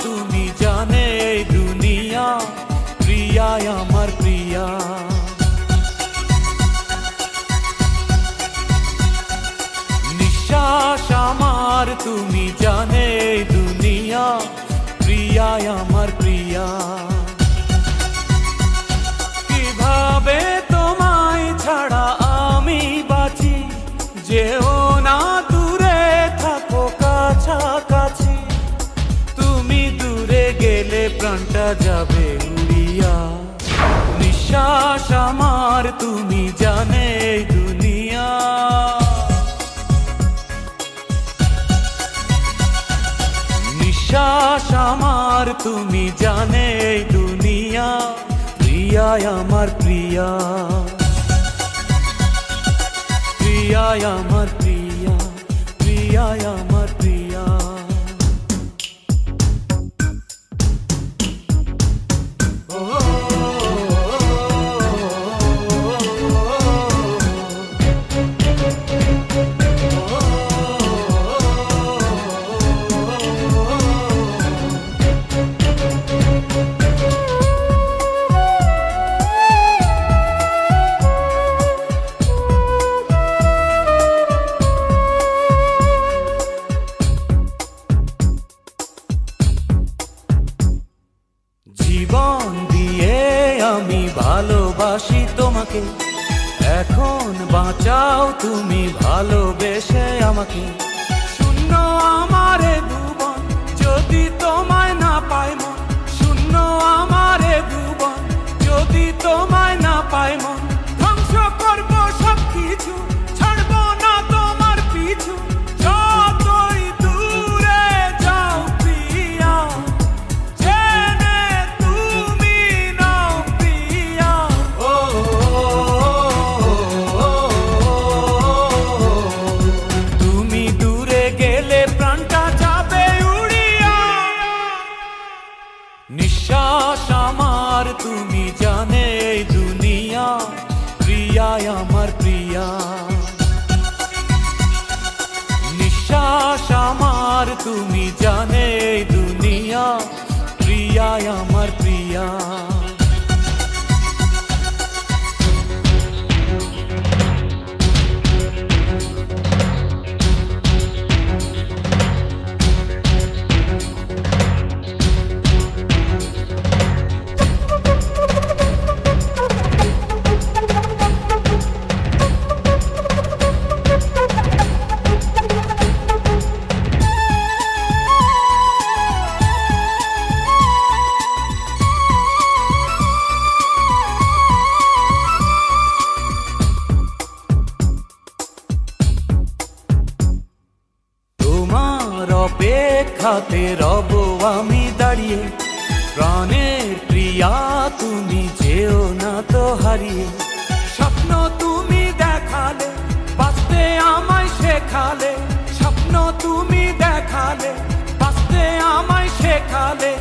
তুমি জানে এই দুনিয়া, প্রিয়া আমার প্রিয়া। নিঃশ্বাস আমার তুমি জানে এই দুনিয়া, প্রিয়া আমার প্রিয়া। কিভাবে তোমায় ছাড়া আমি বাঁচি, যেও না দূরে থাকো কাছাকাছি। তুমি দূরে গেলে প্রাণটা যাবে উড়িয়া। নিঃশ্বাস আমার তুমি জানে এই দুনিয়া। নিঃশ্বাস আমার তুমি জানে এই দুনিয়া, প্রিয়া আমার প্রিয়া। প্রিয়া আমার প্রিয়া, প্রিয়া আমার প্রিয়া। জীবন দিয়ে আমি ভালোবাসি তোমাকে, এখন বাঁচাও তুমি ভালোবেসে আমাকে। শূন্য আমারে ভুবন যদি তোমায় না পাই মন, শূন্য আমারে ভুবন যদি তোমায় না পাই মন। ধ্বংস করবো সব কিছু, ছাড়বো না তোমার পিছু। যতই দূরে যাও প্রিয়া, জেনে তুমি নাও প্রিয়া। তুমি দূরে গেলে প্রাণটা যাবে উড়িয়া। নিঃশ্বাস আমার তুমি জানে এই দুনিয়া, প্রিয়া আমার প্রিয়া। নিঃশ্বাস আমার তুমি জানে এই দুনিয়া, প্রিয়া আমার প্রিয়া। অপেক্ষাতে রব আমি দাঁড়িয়ে, প্রাণের প্রিয়া তুমি যেও না তো হারিয়ে। স্বপ্ন তুমি দেখালে, বাঁচতে আমায় শেখালে। স্বপ্ন তুমি দেখালে, বাঁচতে আমায় শেখালে।